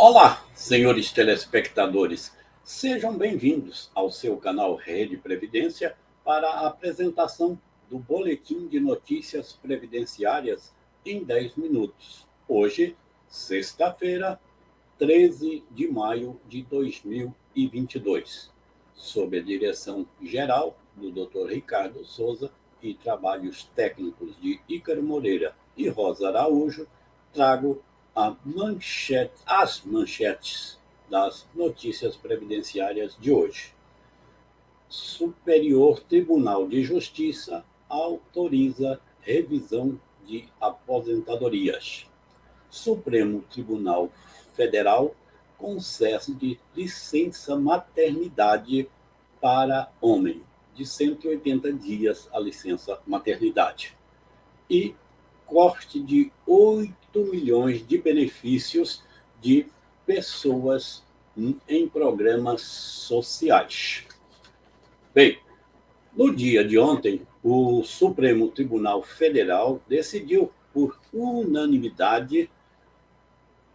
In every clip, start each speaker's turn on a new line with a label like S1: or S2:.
S1: Olá, senhores telespectadores. Sejam bem-vindos ao seu canal Rede Previdência para a apresentação do Boletim de Notícias Previdenciárias em 10 minutos. Hoje, sexta-feira, 13 de maio de 2022, sob a direção geral do Dr. Ricardo Souza e trabalhos técnicos de Ícaro Moreira e Rosa Araújo, trago as manchetes das notícias previdenciárias de hoje. Superior Tribunal de Justiça autoriza revisão de aposentadorias. Supremo Tribunal Federal concede licença maternidade para homem, de 180 dias a licença maternidade. E corte de 8 milhões de benefícios de pessoas em programas sociais. Bem, no dia de ontem, o Supremo Tribunal Federal decidiu por unanimidade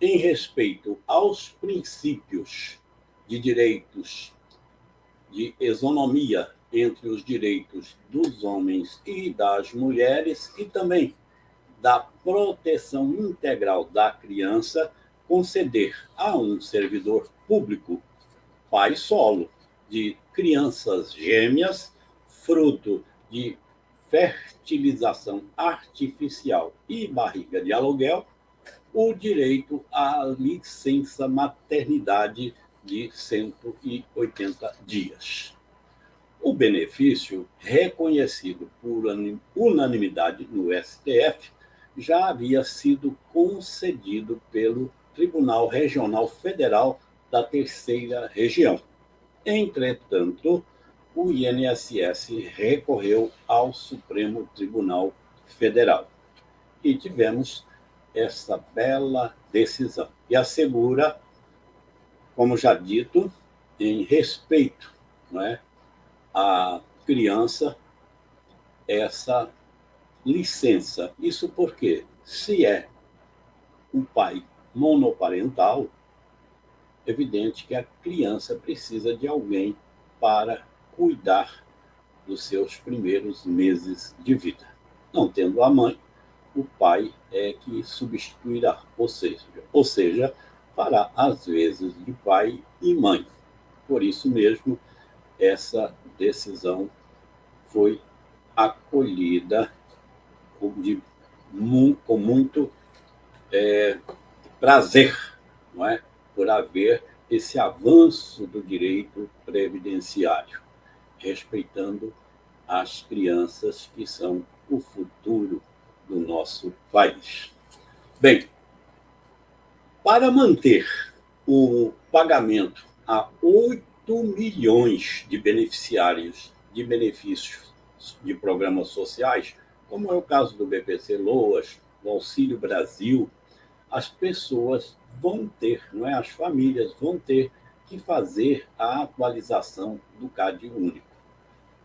S1: em respeito aos princípios de direitos de isonomia entre os direitos dos homens e das mulheres e também da proteção integral da criança, conceder a um servidor público, pai solo, de crianças gêmeas, fruto de fertilização artificial e barriga de aluguel, o direito à licença maternidade de 180 dias. O benefício, reconhecido por unanimidade no STF, já havia sido concedido pelo Tribunal Regional Federal da Terceira Região. Entretanto, o INSS recorreu ao Supremo Tribunal Federal e tivemos essa bela decisão. E assegura, como já dito, em respeito, não é, à criança, essa licença. Isso porque, se é um pai monoparental, é evidente que a criança precisa de alguém para cuidar dos seus primeiros meses de vida. Não tendo a mãe, o pai é que substituirá, ou seja, fará as vezes de pai e mãe. Por isso mesmo, essa decisão foi acolhida com muito prazer, não é? Por haver esse avanço do direito previdenciário, respeitando as crianças que são o futuro do nosso país. Bem, para manter o pagamento a 8 milhões de beneficiários de benefícios de programas sociais, como é o caso do BPC Loas, do Auxílio Brasil, as pessoas vão ter, não é? As famílias vão ter que fazer a atualização do CAD único.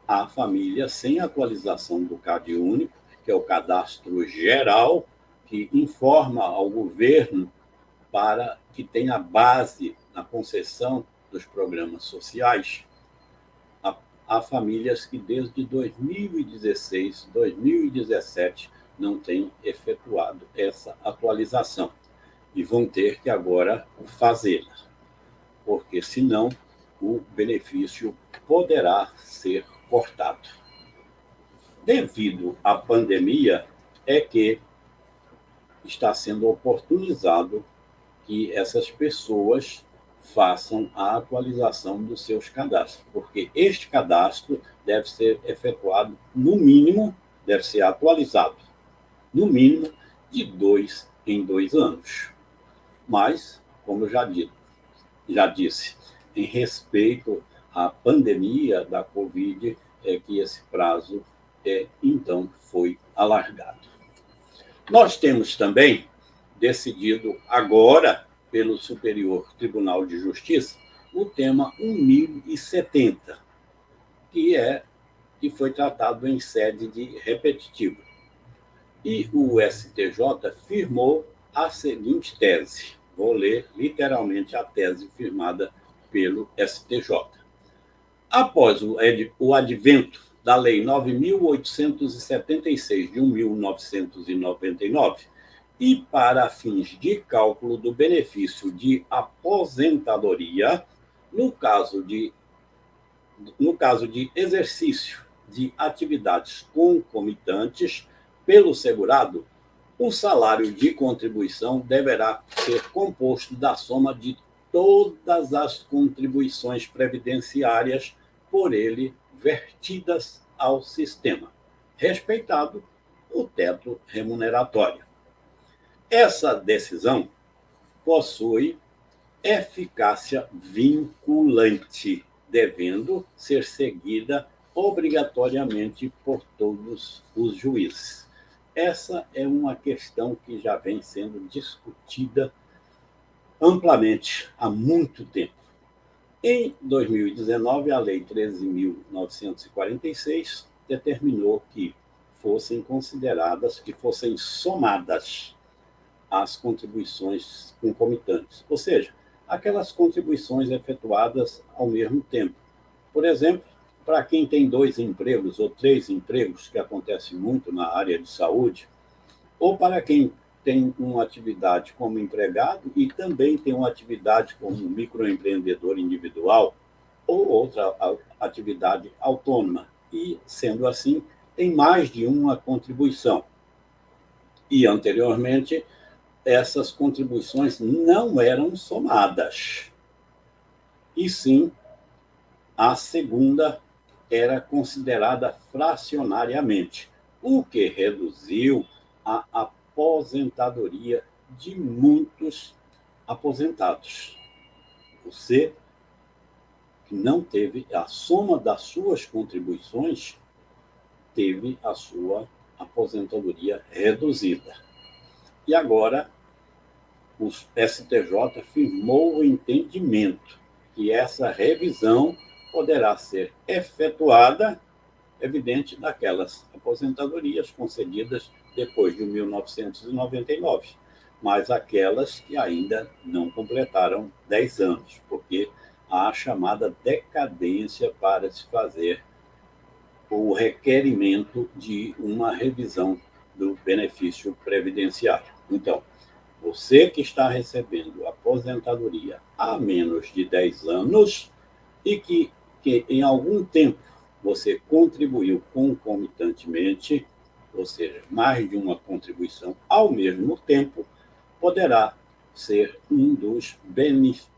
S1: A família sem atualização do CAD único, que é o cadastro geral, que informa ao governo para que tenha base na concessão dos programas sociais, há famílias que desde 2016, 2017 não têm efetuado essa atualização e vão ter que agora fazê-la, porque senão o benefício poderá ser cortado. Devido à pandemia, é que está sendo oportunizado que essas pessoas façam a atualização dos seus cadastros, porque este cadastro deve ser efetuado, no mínimo, deve ser atualizado, no mínimo, de 2 em 2 anos. Mas, como eu já disse, em respeito à pandemia da Covid, é que esse prazo, então, foi alargado. Nós temos também decidido agora, pelo Superior Tribunal de Justiça, o tema 1070, que foi tratado em sede de repetitivo. E o STJ firmou a seguinte tese: Vou ler literalmente a tese firmada pelo STJ. Após o advento da Lei 9.876, de 1999, e para fins de cálculo do benefício de aposentadoria, no caso de exercício de atividades concomitantes pelo segurado, o salário de contribuição deverá ser composto da soma de todas as contribuições previdenciárias por ele vertidas ao sistema, respeitado o teto remuneratório. Essa decisão possui eficácia vinculante, devendo ser seguida obrigatoriamente por todos os juízes. Essa é uma questão que já vem sendo discutida amplamente há muito tempo. Em 2019, a Lei 13.946 determinou que fossem somadas as contribuições concomitantes, ou seja, aquelas contribuições efetuadas ao mesmo tempo. Por exemplo, para quem tem 2 empregos ou 3 empregos, que acontece muito na área de saúde, ou para quem tem uma atividade como empregado e também tem uma atividade como microempreendedor individual ou outra atividade autônoma. E, sendo assim, tem mais de uma contribuição. E, anteriormente, essas contribuições não eram somadas. E sim, a segunda era considerada fracionariamente, o que reduziu a aposentadoria de muitos aposentados. Você que não teve a soma das suas contribuições, teve a sua aposentadoria reduzida. E agora, o STJ firmou o entendimento que essa revisão poderá ser efetuada, evidente, daquelas aposentadorias concedidas depois de 1999, mas aquelas que ainda não completaram 10 anos, porque há a chamada decadência para se fazer o requerimento de uma revisão do benefício previdenciário. Então, você que está recebendo aposentadoria há menos de 10 anos e que em algum tempo você contribuiu concomitantemente, ou seja, mais de uma contribuição ao mesmo tempo, poderá ser um dos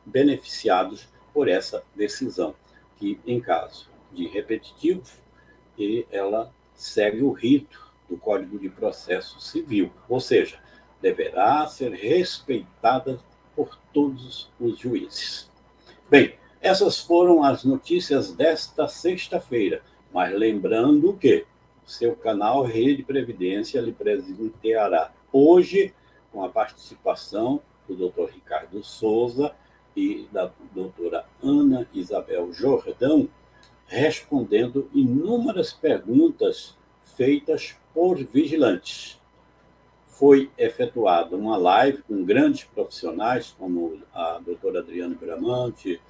S1: beneficiados por essa decisão, que, em caso de repetitivo, ela segue o rito do Código de Processo Civil, ou seja, deverá ser respeitada por todos os juízes. Bem, essas foram as notícias desta sexta-feira, mas lembrando que o seu canal Rede Previdência lhe presenteará hoje com a participação do Dr. Ricardo Souza e da doutora Ana Isabel Jordão, respondendo inúmeras perguntas feitas por vigilantes. Foi efetuada uma live com grandes profissionais, como a doutora Adriana Bramante,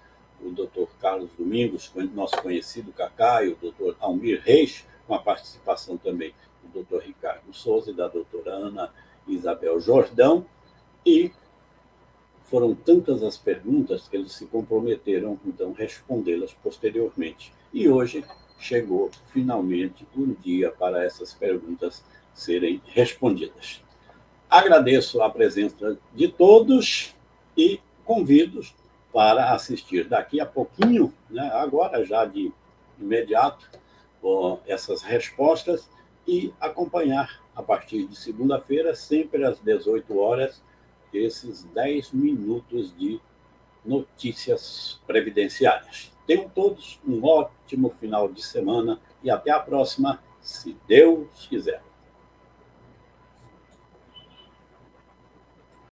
S1: o doutor Carlos Domingos, nosso conhecido Cacá, e o doutor Almir Reis, com a participação também do doutor Ricardo Souza e da doutora Ana Isabel Jordão, e foram tantas as perguntas que eles se comprometeram, então, respondê-las posteriormente. E hoje chegou, finalmente, um dia para essas perguntas serem respondidas. Agradeço a presença de todos e convido-os para assistir daqui a pouquinho, né, agora já de imediato, essas respostas e acompanhar a partir de segunda-feira, sempre às 18 horas, esses 10 minutos de notícias previdenciárias. Tenham todos um ótimo final de semana e até a próxima, se Deus quiser.